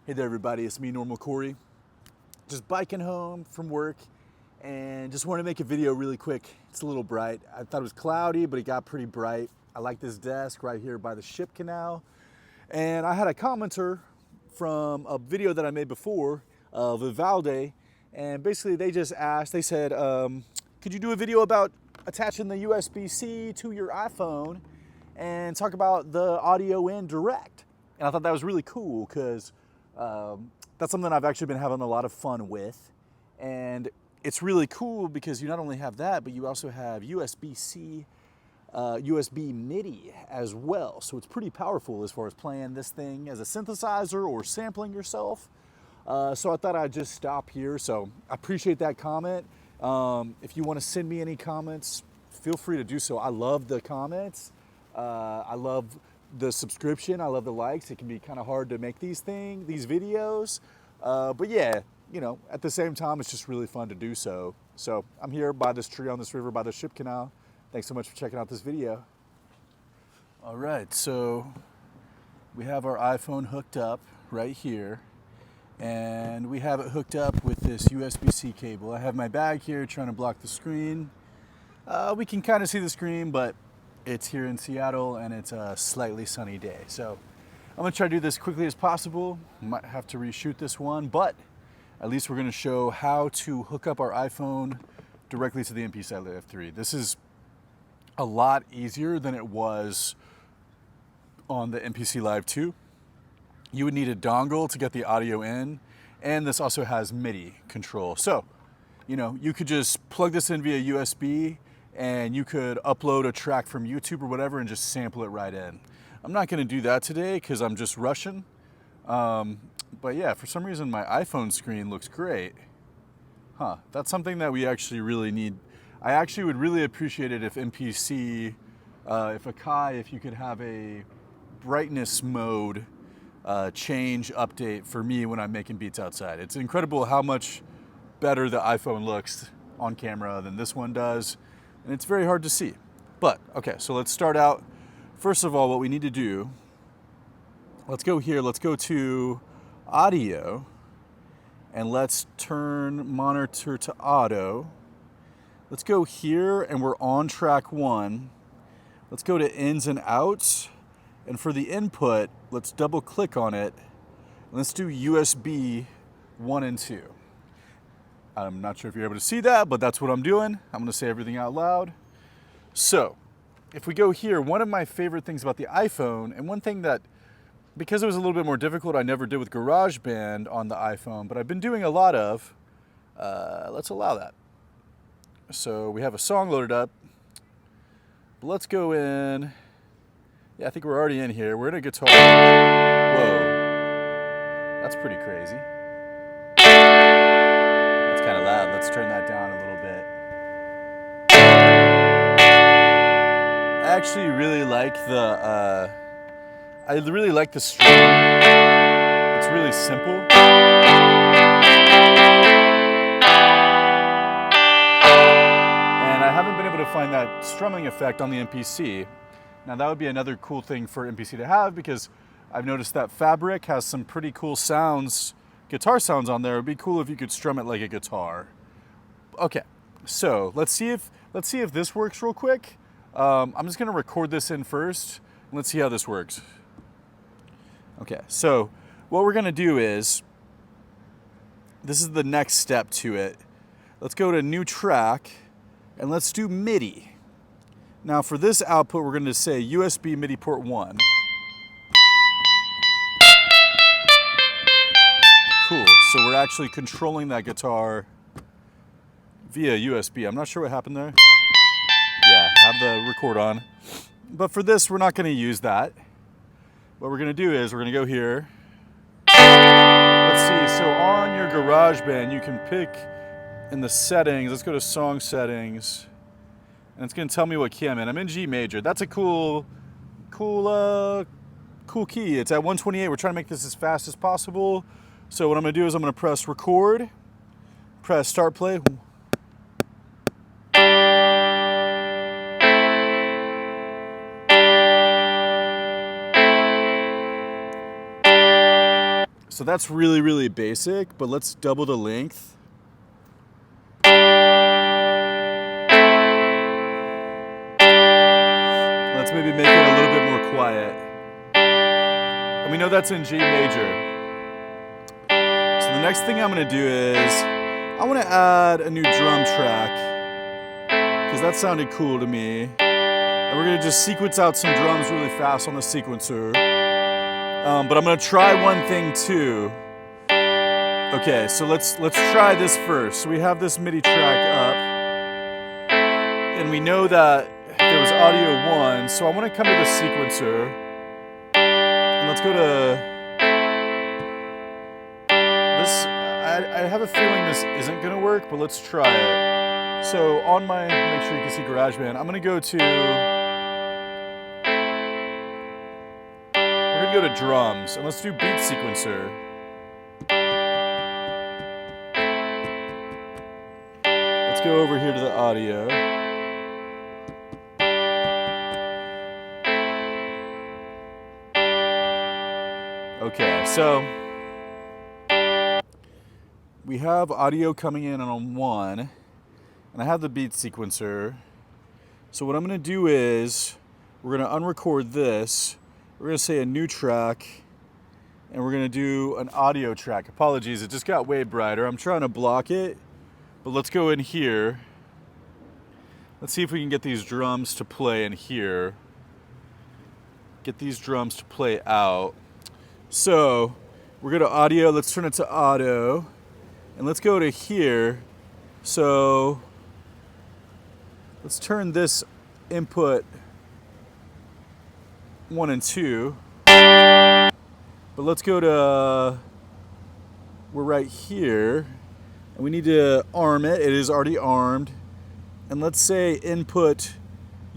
Hey there everybody, it's me, Normal Corey. Just biking home from work and just want to make a video really quick. It's a little bright. I thought it was cloudy, but it got pretty bright. I like this desk right here by the ship canal. And I had a commenter from a video that I made before of Vivaldi, and basically they just asked, they said, could you do a video about attaching the USB-C to your iPhone and talk about the audio in direct? And I thought that was really cool because that's something I've actually been having a lot of fun with. And it's really cool because you not only have that, but you also have USB-C, USB MIDI as well. So it's pretty powerful as far as playing this thing as a synthesizer or sampling yourself. So I thought I'd just stop here. So I appreciate that comment. If you want to send me any comments, feel free to do so. I love the comments. I love the subscription. I love the likes. It can be kind of hard to make these videos. But yeah, you know, at the same time, it's just really fun to do so. So I'm here by this tree on this river by the ship canal. Thanks so much for checking out this video. All right, so we have our iPhone hooked up right here, and we have it hooked up with this USB-C cable. I have my bag here trying to block the screen. We can kind of see the screen, but it's here in Seattle and it's a slightly sunny day. So I'm gonna try to do this quickly as possible. Might have to reshoot this one, but at least we're gonna show how to hook up our iPhone directly to the MPC F3. This is a lot easier than it was on the MPC Live 2. You would need a dongle to get the audio in, and this also has MIDI control. So, you know, you could just plug this in via USB and you could upload a track from YouTube or whatever and just sample it right in. I'm not gonna do that today because I'm just rushing. But yeah, for some reason my iPhone screen looks great. That's something that we actually really need. I actually would really appreciate it if MPC, if you could have a brightness mode change update for me when I'm making beats outside. It's incredible how much better the iPhone looks on camera than this one does, and it's very hard to see. But okay, so let's start out. First of all, what we need to do, let's go here, let's go to audio, and let's turn monitor to auto. Let's go here, and we're on track 1. Let's go to ins and outs, and for the input, let's double click on it. Let's do USB 1 and 2. I'm not sure if you're able to see that, but that's what I'm doing. I'm gonna say everything out loud. So, if we go here, one of my favorite things about the iPhone, and one thing that, because it was a little bit more difficult, I never did with GarageBand on the iPhone, but I've been doing a lot of, let's allow that. So we have a song loaded up. But let's go in. Yeah, I think we're already in here. We're in a guitar. Whoa. That's pretty crazy. That's kind of loud. Let's turn that down a little bit. I actually really like the strum. It's really simple. I haven't been able to find that strumming effect on the MPC. Now that would be another cool thing for MPC to have, because I've noticed that Fabric has some pretty cool sounds, guitar sounds on there. It'd be cool if you could strum it like a guitar. Okay, so let's see if this works real quick. I'm just gonna record this in first, and let's see how this works. Okay, so what we're gonna do is, this is the next step to it. Let's go to new track, and let's do MIDI. Now for this output, we're going to say USB MIDI port 1. Cool, so we're actually controlling that guitar via USB. I'm not sure what happened there. Yeah, have the record on. But for this, we're not going to use that. What we're going to do is we're going to go here. Let's see, so on your GarageBand, you can pick in the settings, let's go to song settings, and it's going to tell me what key I'm in. I'm in G major. That's a cool key. It's at 128. We're trying to make this as fast as possible. So what I'm going to do is I'm going to press record, press start play. So that's really, really basic, but let's double the length. Let's maybe make it a little bit more quiet. And we know that's in G major. So the next thing I'm gonna do is, I wanna add a new drum track, because that sounded cool to me. And we're gonna just sequence out some drums really fast on the sequencer. But I'm gonna try one thing too. Okay, so let's try this first. So we have this MIDI track up, and we know that there was audio 1, so I want to come to the sequencer, and let's go to this. I have a feeling this isn't gonna work, but let's try it. So on my, make sure you can see GarageBand, I'm gonna go to, we're gonna go to drums, and let's do beat sequencer. Let's go over here to the audio. Okay, so we have audio coming in on 1, and I have the beat sequencer. So what I'm gonna do is, we're gonna unrecord this, we're gonna say a new track, and we're gonna do an audio track. Apologies, it just got way brighter. I'm trying to block it, but let's go in here. Let's see if we can get these drums to play in here. Get these drums to play out. So we're going to audio, let's turn it to auto, and let's go to here. So let's turn this input 1 and 2, but let's go to, we're right here, and we need to arm it. It is already armed, and let's say input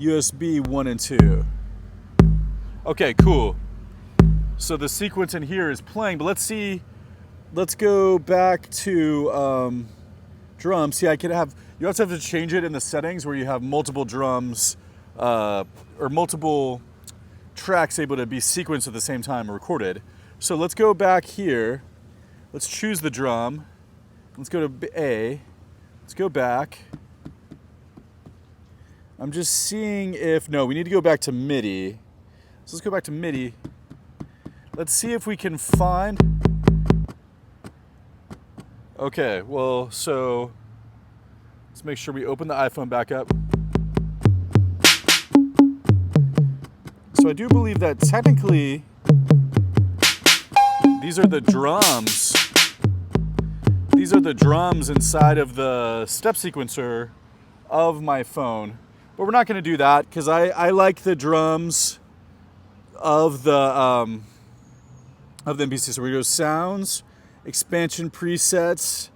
USB 1 and 2. Okay, cool. So the sequence in here is playing, but let's see, let's go back to drums. See, I can have, you also have to change it in the settings where you have multiple drums or multiple tracks able to be sequenced at the same time or recorded. So let's go back here. Let's choose the drum. Let's go to A. Let's go back. I'm just seeing if, no, we need to go back to MIDI. So let's go back to MIDI. Let's see if we can find, okay, well, so let's make sure we open the iPhone back up. So I do believe that technically these are the drums. These are the drums inside of the step sequencer of my phone. But we're not gonna do that because I like the drums of the MPC. So we go sounds, expansion presets,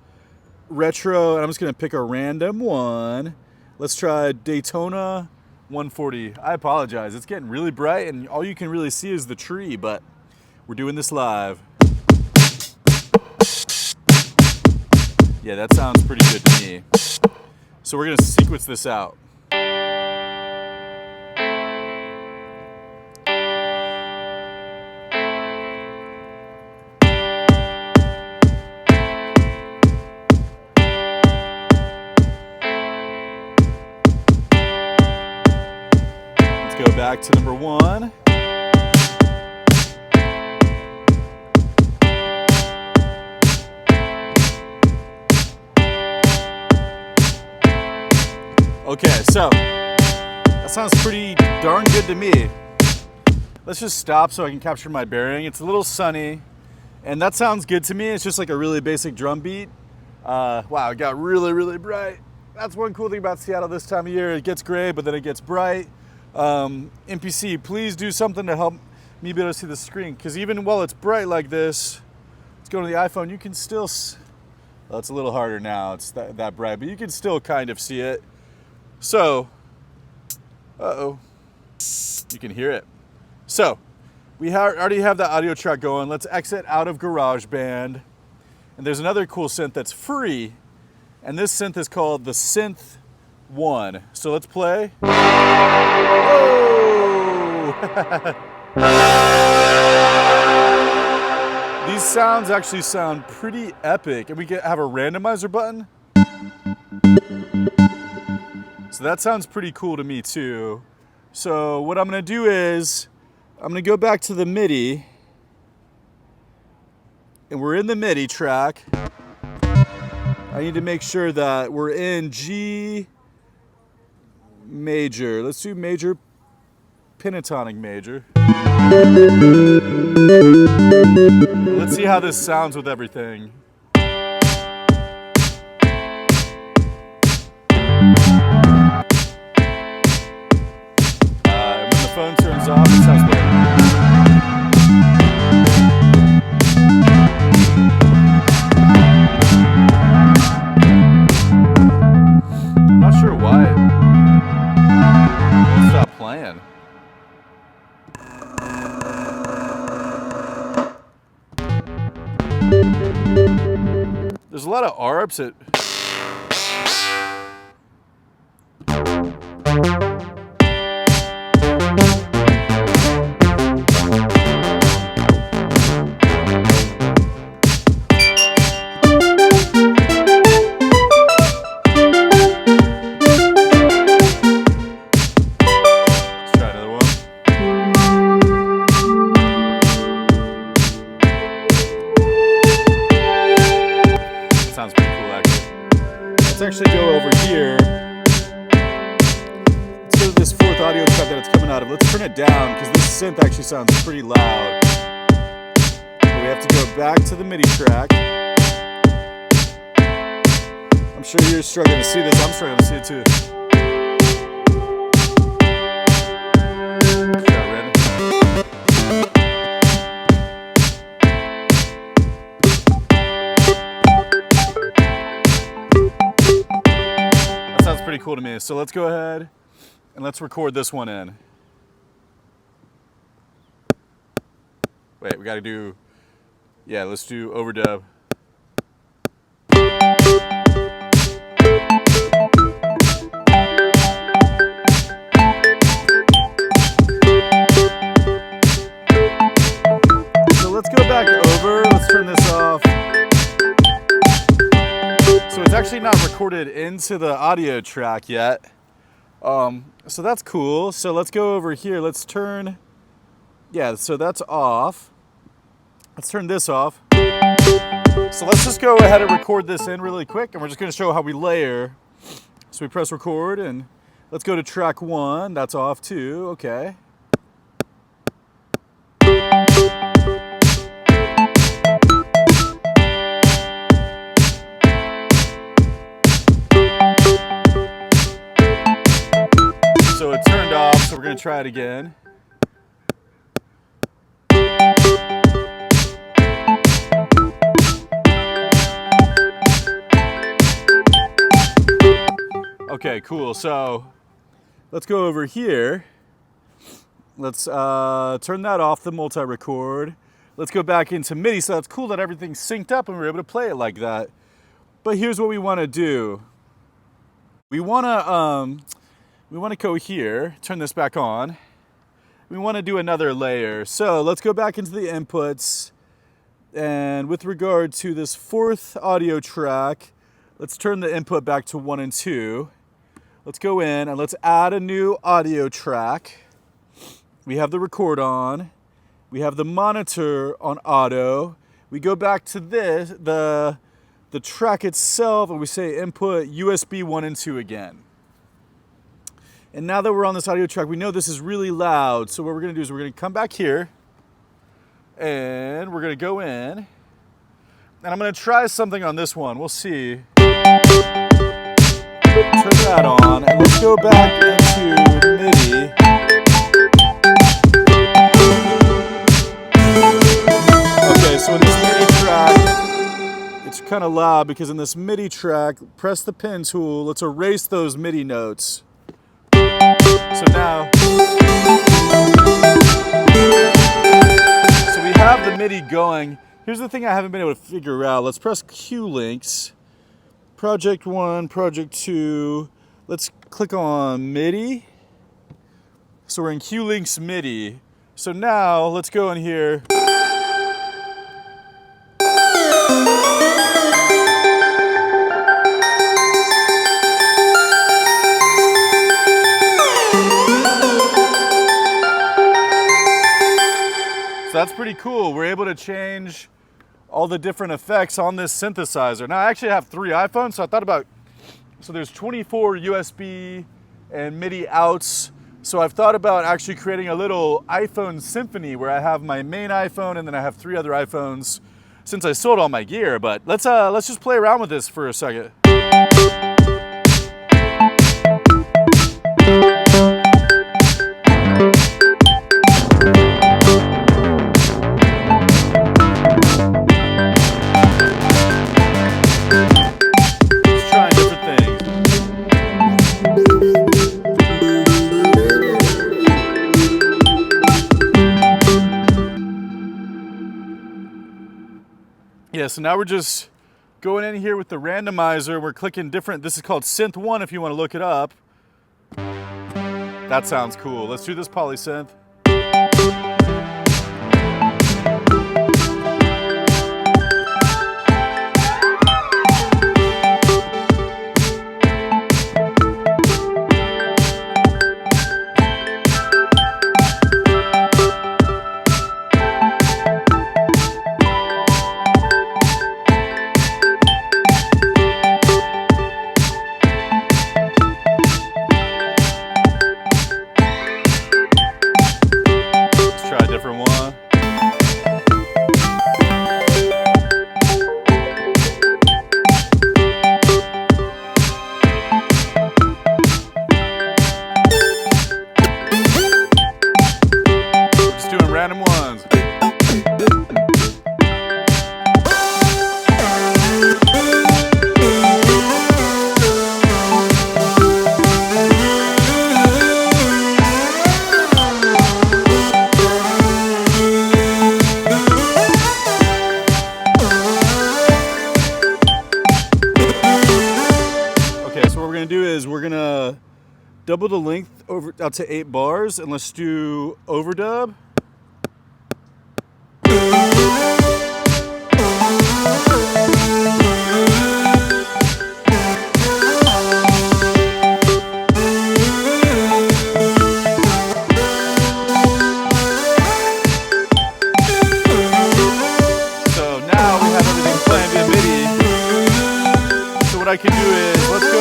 retro, and I'm just gonna pick a random one. Let's try Daytona 140. I apologize, it's getting really bright and all you can really see is the tree, but we're doing this live. Yeah, that sounds pretty good to me. So we're gonna sequence this out. Go back to number 1. Okay, so that sounds pretty darn good to me. Let's just stop so I can capture my bearing. It's a little sunny, and that sounds good to me. It's just like a really basic drum beat. Wow, it got really, really bright. That's one cool thing about Seattle this time of year. It gets gray, but then it gets bright. MPC, please do something to help me be able to see the screen, because even while it's bright like this, let's go to the iPhone, you can still, well, it's a little harder now, it's that bright, but you can still kind of see it. So, you can hear it. So, we already have that audio track going. Let's exit out of GarageBand. And there's another cool synth that's free, and this synth is called the Synth 1. So let's play. Whoa! These sounds actually sound pretty epic. And we have a randomizer button. So that sounds pretty cool to me too. So what I'm gonna do is, I'm gonna go back to the MIDI, and we're in the MIDI track. I need to make sure that we're in G major. Let's do major, pentatonic major. Let's see how this sounds with everything. When the phone turns off, it sounds great. I'm not sure why it won't stop playing. There's a lot of arps that sounds pretty cool actually. Let's actually go over here. Let's go to this fourth audio track that it's coming out of. Let's turn it down because this synth actually sounds pretty loud. So we have to go back to the MIDI track. I'm sure you're struggling to see this. I'm struggling to see it too. Pretty cool to me. So let's go ahead and let's record this one in. Wait, we got to do, yeah, let's do overdub. So let's go back over. Let's turn this off. So it's actually not recorded into the audio track yet. So that's cool. So let's go over here. Let's turn, yeah, so that's off. Let's turn this off. So let's just go ahead and record this in really quick, and we're just gonna show how we layer. So we press record, and let's go to track 1. That's off too, okay. So it turned off, so we're going to try it again. Okay, cool. So let's go over here. Let's turn that off, the multi-record. Let's go back into MIDI. So that's cool that everything's synced up and we're able to play it like that. But here's what we want to do. We want to go here, turn this back on. We want to do another layer. So let's go back into the inputs. And with regard to this fourth audio track, let's turn the input back to 1 and 2. Let's go in and let's add a new audio track. We have the record on. We have the monitor on auto. We go back to this, the track itself, and we say input USB 1 and 2 again. And now that we're on this audio track, we know this is really loud. So what we're gonna do is we're gonna come back here and we're gonna go in and I'm gonna try something on this one. We'll see. Turn that on and let's go back into MIDI. Okay, so in this MIDI track, it's kind of loud because in this MIDI track, press the pen tool, let's erase those MIDI notes. So now, so we have the MIDI going. Here's the thing I haven't been able to figure out. Let's press Q links. Project 1, project 2. Let's click on MIDI. So we're in Q links MIDI. So now let's go in here. that's pretty cool. We're able to change all the different effects on this synthesizer. Now I actually have 3 iPhones, so I thought about, so there's 24 USB and MIDI outs. So I've thought about actually creating a little iPhone symphony where I have my main iPhone and then I have 3 other iPhones since I sold all my gear. But let's just play around with this for a second. Yeah, so now we're just going in here with the randomizer. We're clicking different, this is called Synth 1 if you want to look it up. That sounds cool. Let's do this polysynth. Random ones. Okay, so what we're gonna do is we're gonna double the length over out to 8 bars, and let's do overdub. What I can do is, let's go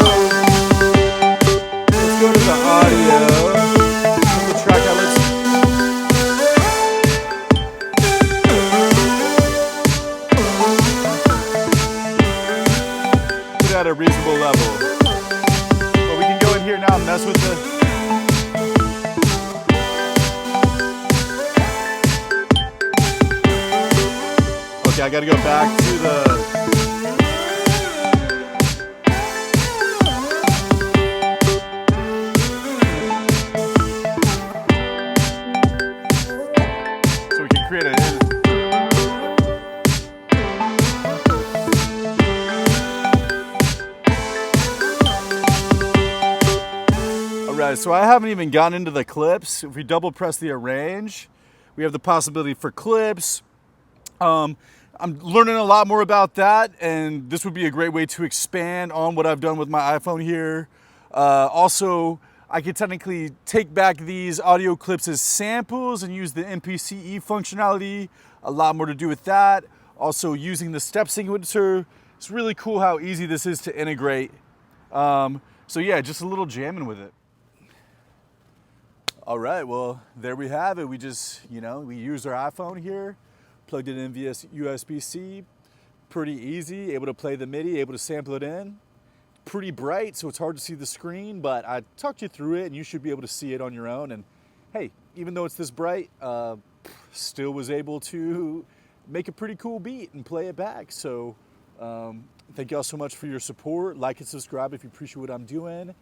to the audio. The track out, let's put it at a reasonable level. But we can go in here now and mess with the. Okay, I gotta go back to the. Alright, so I haven't even gotten into the clips. If we double press the arrange, we have the possibility for clips. I'm learning a lot more about that, and this would be a great way to expand on what I've done with my iPhone here. Also, I could technically take back these audio clips as samples and use the MPC functionality. A lot more to do with that. Also, using the step sequencer. It's really cool how easy this is to integrate. So yeah, just a little jamming with it. All right, well, there we have it. We just, we used our iPhone here, plugged it in via USBc. Pretty easy, able to play the MIDI, able to sample it in. Pretty bright, so it's hard to see the screen, but I talked you through it and you should be able to see it on your own. And hey, even though it's this bright, still was able to make a pretty cool beat and play it back. So thank you all so much for your support. Like and subscribe if you appreciate what I'm doing.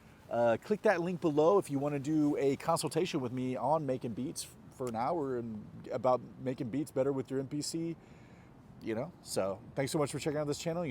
Click that link below if you want to do a consultation with me on making beats for an hour and about making beats better with your MPC. So thanks so much for checking out this channel.